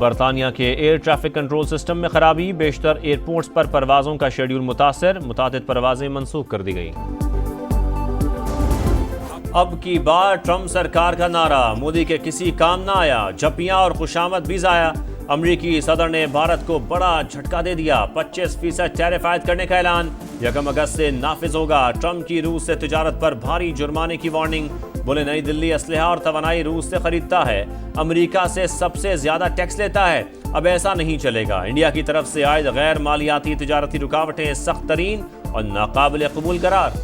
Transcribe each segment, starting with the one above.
برطانیہ کے air traffic control system میں خرابی، بیشتر ایئرپورٹس پر پروازوں کا شیڈول متاثر، متعدد پروازیں منسوخ کر دی گئیں۔ اب کی بار ٹرمپ سرکار کا نعرہ، مودی کے کسی کام نہ آیا، جھپیاں اور خوشامد بھی ضائع۔ امریکی صدر نے بھارت کو بڑا جھٹکا دے دیا، 25% ٹیرف عائد کرنے کا اعلان 1 اگست سے نافذ ہوگا۔ ٹرمپ کی روس سے تجارت پر بھاری جرمانے کی وارننگ، بولے نئی دلی اسلحہ اور توانائی روس سے خریدتا ہے، امریکہ سے سب سے زیادہ ٹیکس لیتا ہے، اب ایسا نہیں چلے گا۔ انڈیا کی طرف سے عائد غیر مالیاتی تجارتی رکاوٹیں سخت ترین اور ناقابل قبول قرار۔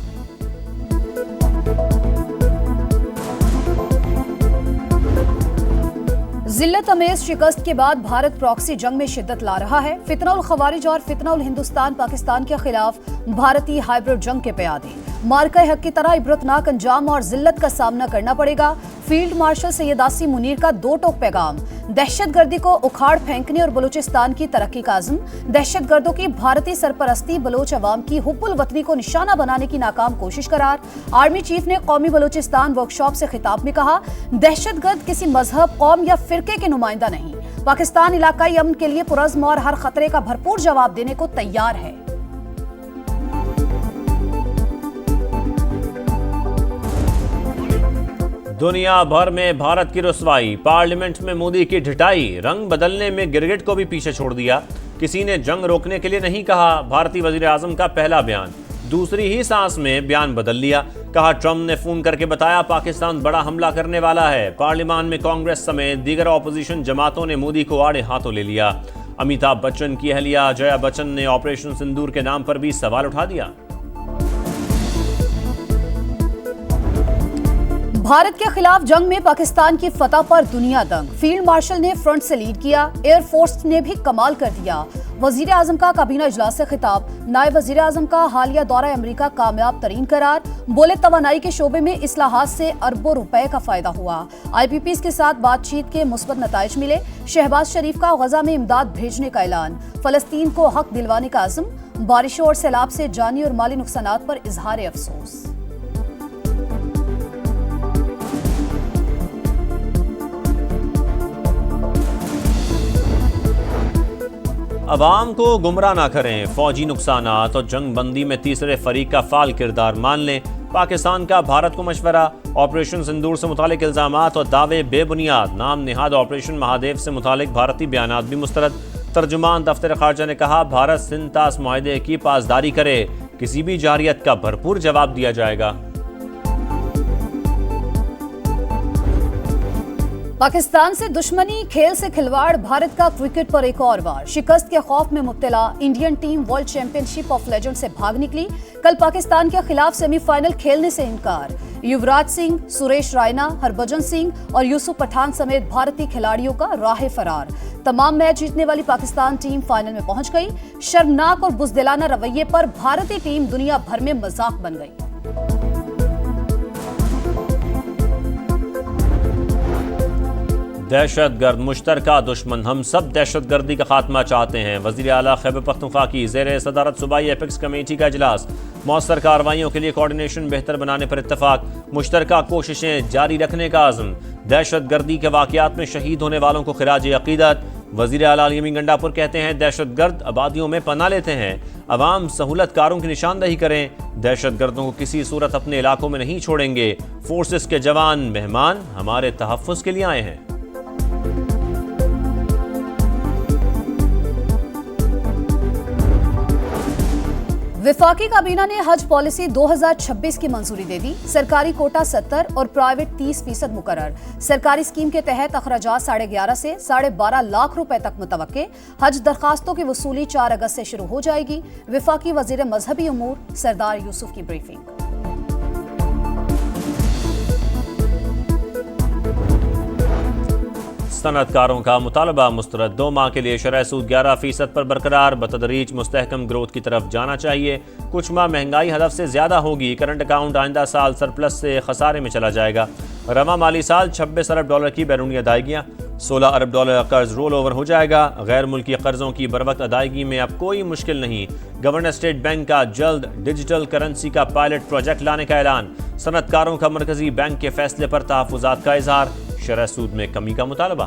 ذلت امیز شکست کے بعد بھارت پراکسی جنگ میں شدت لا رہا ہے۔ فتنہ الخوارج اور فتنہ الہندوستان پاکستان کے خلاف بھارتی ہائبرڈ جنگ کے پیادے، مارکہ حق کی طرح عبرتناک انجام اور ذلت کا سامنا کرنا پڑے گا۔ فیلڈ مارشل سید آسی منیر کا 2 ٹوک پیغام، دہشت گردی کو اکھاڑ پھینکنے اور بلوچستان کی ترقی کا عزم، دہشت گردوں کی بھارتی سرپرستی بلوچ عوام کی حب الوطنی کو نشانہ بنانے کی ناکام کوشش قرار۔ آرمی چیف نے قومی بلوچستان ورکشاپ سے خطاب میں کہا، دہشت گرد کسی مذہب، قوم یا فرقے کے نمائندہ نہیں، پاکستان علاقائی امن کے لیے پرعزم اور ہر خطرے کا بھرپور جواب دینے کو تیار ہے۔ دنیا بھر میں بھارت کی رسوائی، پارلیمنٹ میں مودی کی ڈھٹائی، رنگ بدلنے میں گرگٹ کو بھی پیچھے چھوڑ دیا، کسی نے جنگ روکنے کے لیے نہیں کہا، بھارتی وزیر اعظم کا پہلا بیان، دوسری ہی سانس میں بیان بدل لیا، کہا ٹرمپ نے فون کر کے بتایا پاکستان بڑا حملہ کرنے والا ہے۔ پارلیمان میں کانگریس سمیت دیگر اپوزیشن جماعتوں نے مودی کو آڑے ہاتھوں لے لیا۔ امیتابھ بچن کی اہلیہ جیا بچن نے آپریشن سندور کے نام پر بھی سوال اٹھا دیا۔ بھارت کے خلاف جنگ میں پاکستان کی فتح پر دنیا دنگ، فیلڈ مارشل نے فرنٹ سے لیڈ کیا، ایئر فورس نے بھی کمال کر دیا۔ وزیر اعظم کا کابینہ اجلاس سے خطاب، نائب وزیر اعظم کا حالیہ دورہ امریکہ کامیاب ترین قرار، بولے توانائی کے شعبے میں اصلاحات سے اربوں روپے کا فائدہ ہوا، آئی پی پیز کے ساتھ بات چیت کے مثبت نتائج ملے، شہباز شریف کا غزہ میں امداد بھیجنے کا اعلان، فلسطین کو حق دلوانے کا عزم، بارشوں اور سیلاب سے جانی اور مالی نقصانات پر اظہار افسوس۔ عوام کو گمراہ نہ کریں، فوجی نقصانات اور جنگ بندی میں تیسرے فریق کا فعال کردار مان لیں، پاکستان کا بھارت کو مشورہ، آپریشن سندور سے متعلق الزامات اور دعوے بے بنیاد، نام نہاد آپریشن مہادیو سے متعلق بھارتی بیانات بھی مسترد۔ ترجمان دفتر خارجہ نے کہا، بھارت سندھ طاس معاہدے کی پاسداری کرے، کسی بھی جارحیت کا بھرپور جواب دیا جائے گا۔ پاکستان سے دشمنی، کھیل سے کھلواڑ، بھارت کا کرکٹ پر ایک اور وار، شکست کے خوف میں مبتلا Indian team world champion ship of legend سے بھاگ نکلی، کل پاکستان کے خلاف سیمی فائنل کھیلنے سے انکار، یوراج سنگھ، سریش رائنا، ہربھجن سنگھ اور یوسف پٹھان سمیت بھارتی کھلاڑیوں کا راہ فرار۔ تمام میچ جیتنے والی پاکستان ٹیم فائنل میں پہنچ گئی، شرمناک اور بزدلانہ رویے پر بھارتی ٹیم دنیا بھر میں مذاق بن گئی۔ دہشت گرد مشترکہ دشمن، ہم سب دہشت گردی کا خاتمہ چاہتے ہیں، وزیر اعلیٰ خیبر پختونخوا کی زیر صدارت صوبائی ایپیکس کمیٹی کا اجلاس، مؤثر کارروائیوں کے لیے کوارڈینیشن بہتر بنانے پر اتفاق، مشترکہ کوششیں جاری رکھنے کا عزم، دہشت گردی کے واقعات میں شہید ہونے والوں کو خراج عقیدت۔ وزیر اعلیٰ علی امین گنڈا پور کہتے ہیں، دہشت گرد آبادیوں میں پناہ لیتے ہیں، عوام سہولت کاروں کی نشاندہی کریں، دہشت گردوں کو کسی صورت اپنے علاقوں میں نہیں چھوڑیں گے، فورسز کے جوان مہمان ہمارے تحفظ کے لیے آئے ہیں۔ وفاقی کابینہ نے حج پالیسی 2026 کی منظوری دے دی، سرکاری کوٹا 70 اور پرائیویٹ 30% مقرر، سرکاری اسکیم کے تحت اخراجات 11.5 سے 12.5 لاکھ روپے تک متوقع، حج درخواستوں کی وصولی 4 اگست سے شروع ہو جائے گی، وفاقی وزیر مذہبی امور سردار یوسف کی بریفنگ۔ صنعت کاروں کا مطالبہ مسترد، 2 ماہ کے لیے شرح سود 11% پر برقرار، بتدریج مستحکم گروتھ کی طرف جانا چاہیے، کچھ ماہ مہنگائی ہدف سے زیادہ ہوگی، کرنٹ اکاؤنٹ آئندہ سال سرپلس سے خسارے میں چلا جائے گا، رواں مالی سال $26 ارب کی بیرونی ادائیگیاں، $16 ارب قرض رول اوور ہو جائے گا، غیر ملکی قرضوں کی بروقت ادائیگی میں اب کوئی مشکل نہیں، گورنر اسٹیٹ بینک کا جلد ڈیجیٹل کرنسی کا پائلٹ پروجیکٹ لانے کا اعلان، صنعت کاروں کا مرکزی بینک کے فیصلے پر تحفظات کا اظہار، شرح سود میں کمی کا مطالبہ۔